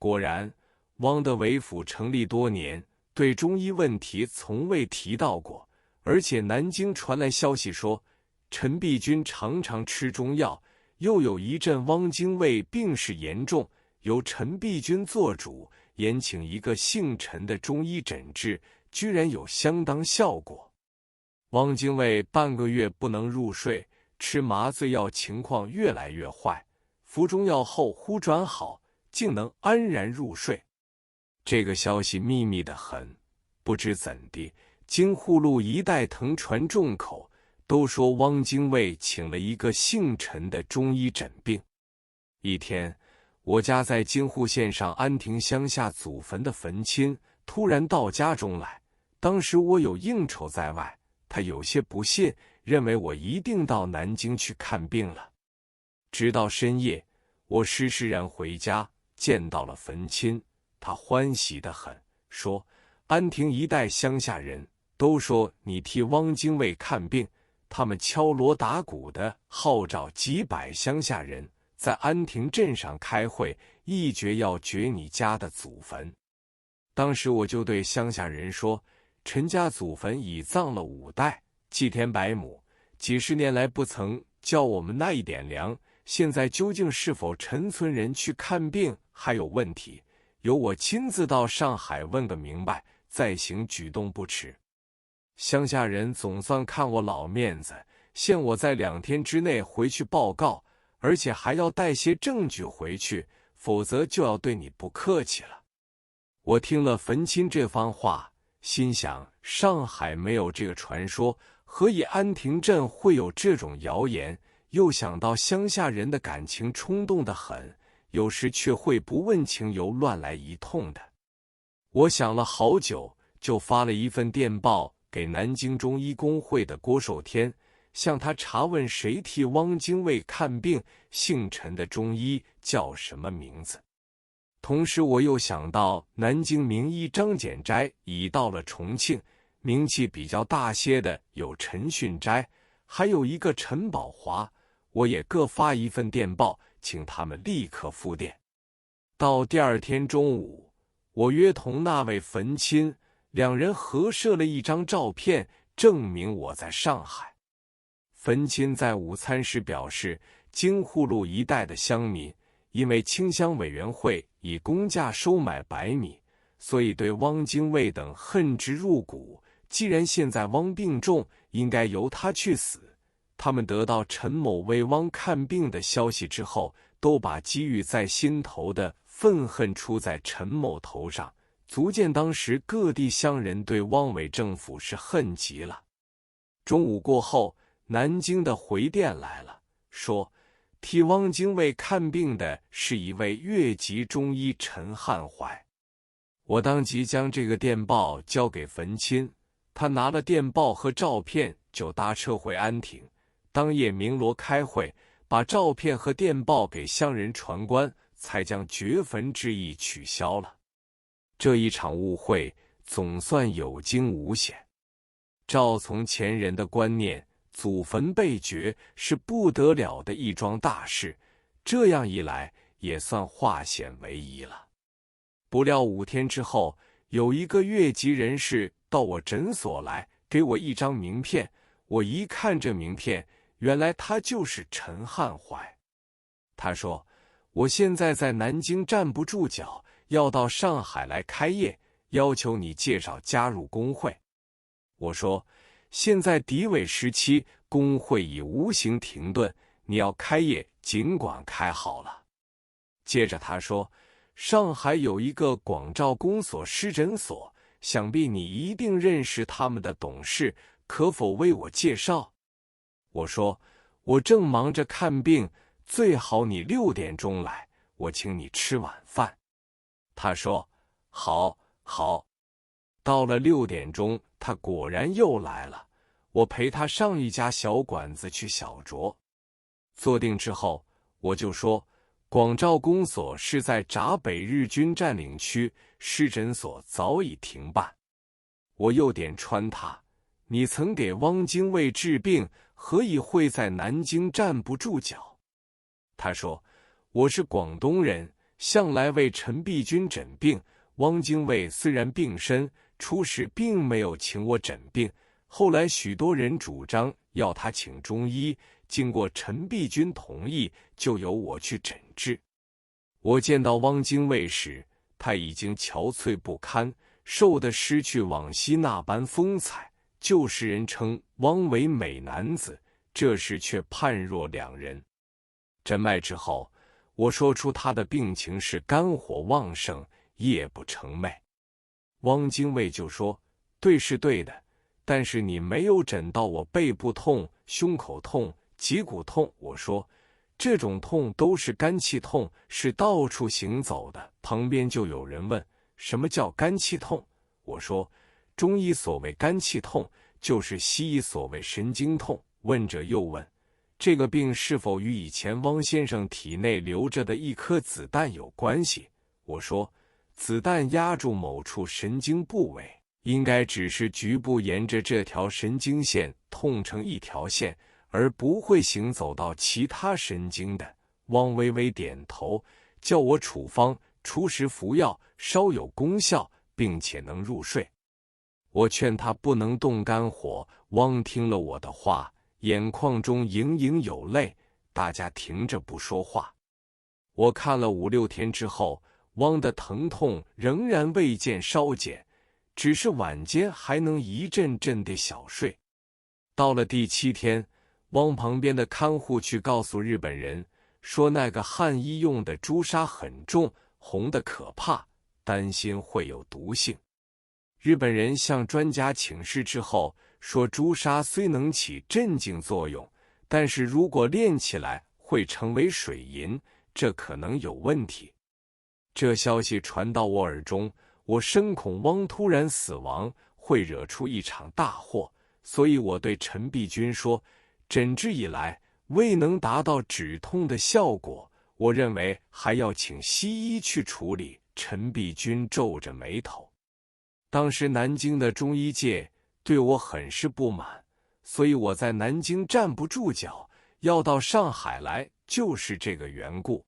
果然，汪的韦府成立多年，对中医问题从未提到过，而且南京传来消息说，陈璧君常常吃中药，又有一阵汪精卫病势严重，由陈璧君做主，延请一个姓陈的中医诊治，居然有相当效果。汪精卫半个月不能入睡，吃麻醉药情况越来越坏，服中药后忽转好，竟能安然入睡。这个消息秘密得很，不知怎地，京沪路一带腾传众口，都说汪精卫请了一个姓陈的中医诊病。一天，我家在京沪县上安亭乡下祖坟的坟亲突然到家中来，当时我有应酬在外，他有些不信，认为我一定到南京去看病了。直到深夜，我施然回家，见到了坟亲，他欢喜得很，说安亭一带乡下人都说你替汪精卫看病，他们敲锣打鼓的号召几百乡下人在安亭镇上开会，一决要掘你家的祖坟。当时我就对乡下人说，陈家祖坟已葬了5代，祭田100亩，几十年来不曾叫我们纳一点粮，现在究竟是否陈村人去看病还有问题，由我亲自到上海问个明白，再行举动不迟。乡下人总算看我老面子，限我在2天之内回去报告，而且还要带些证据回去，否则就要对你不客气了。我听了坟亲这番话，心想上海没有这个传说，何以安亭镇会有这种谣言？又想到乡下人的感情冲动得很，有时却会不问情由乱来一通的。我想了好久，就发了一份电报给南京中医工会的郭寿天，向他查问谁替汪精卫看病，姓陈的中医叫什么名字。同时我又想到南京名医张简斋已到了重庆，名气比较大些的有陈训斋，还有一个陈宝华，我也各发一份电报，请他们立刻复电。到第2天中午，我约同那位坟亲2人合摄了一张照片，证明我在上海。坟亲在午餐时表示，京沪路一带的乡民因为清乡委员会以公价收买白米，所以对汪精卫等恨之入骨，既然现在汪病重，应该由他去死。他们得到陈某为汪看病的消息之后，都把积郁在心头的愤恨出在陈某头上，足见当时各地乡人对汪伪政府是恨极了。中午过后，南京的回电来了，说替汪精卫看病的是一位越籍中医陈汉怀。我当即将这个电报交给坟亲，他拿了电报和照片就搭车回安亭，当夜鸣锣开会，把照片和电报给乡人传观，才将掘坟之意取消了。这一场误会总算有惊无险。照从前人的观念，祖坟被掘是不得了的一桩大事，这样一来也算化险为夷了。不料5天之后，有一个越籍人士到我诊所来，给我一张名片。我一看这名片，原来他就是陈汉怀。他说，我现在在南京站不住脚，要到上海来开业，要求你介绍加入工会。我说，现在敌伪时期，工会已无形停顿，你要开业尽管开好了。接着他说，上海有一个广照公所施诊所，想必你一定认识他们的董事，可否为我介绍？我说，我正忙着看病，最好你6点钟来，我请你吃晚饭。他说，好，好。到了6点钟，他果然又来了，我陪他上一家小馆子去小酌。坐定之后，我就说，广照公所是在闸北日军占领区，施诊所早已停办。我又点穿他，你曾给汪精卫治病，何以会在南京站不住脚？他说，我是广东人，向来为陈璧君诊病。汪精卫虽然病身，初时并没有请我诊病，后来许多人主张要他请中医，经过陈璧君同意，就由我去诊治。我见到汪精卫时，他已经憔悴不堪，瘦得失去往昔那般风采，旧时人称汪为美男子，这时却判若两人。诊脉之后，我说出他的病情是肝火旺盛，夜不成寐。汪精卫就说：“对是对的，但是你没有诊到我背部痛、胸口痛、脊骨痛。”我说：“这种痛都是肝气痛，是到处行走的。”旁边就有人问：“什么叫肝气痛？”我说：“中医所谓肝气痛，就是西医所谓神经痛。”问者又问：“这个病是否与以前汪先生体内留着的一颗子弹有关系？”我说：“子弹压住某处神经部位，应该只是局部沿着这条神经线痛成一条线，而不会行走到其他神经的。”汪微微点头，叫我处方，初时服药，稍有功效，并且能入睡。我劝他不能动肝火，汪听了我的话，眼眶中盈盈有泪，大家停着不说话。我看了5、6天之后，汪的疼痛仍然未见稍减，只是晚间还能一阵阵地小睡。到了第7天，汪旁边的看护去告诉日本人，说那个汉医用的朱砂很重，红得可怕，担心会有毒性。日本人向专家请示之后，说朱砂虽能起镇静作用，但是如果炼起来会成为水银，这可能有问题。这消息传到我耳中，我深恐汪突然死亡会惹出一场大祸，所以我对陈璧君说，诊治以来未能达到止痛的效果，我认为还要请西医去处理。陈璧君皱着眉头。当时南京的中医界对我很是不满，所以我在南京站不住脚，要到上海来，就是这个缘故。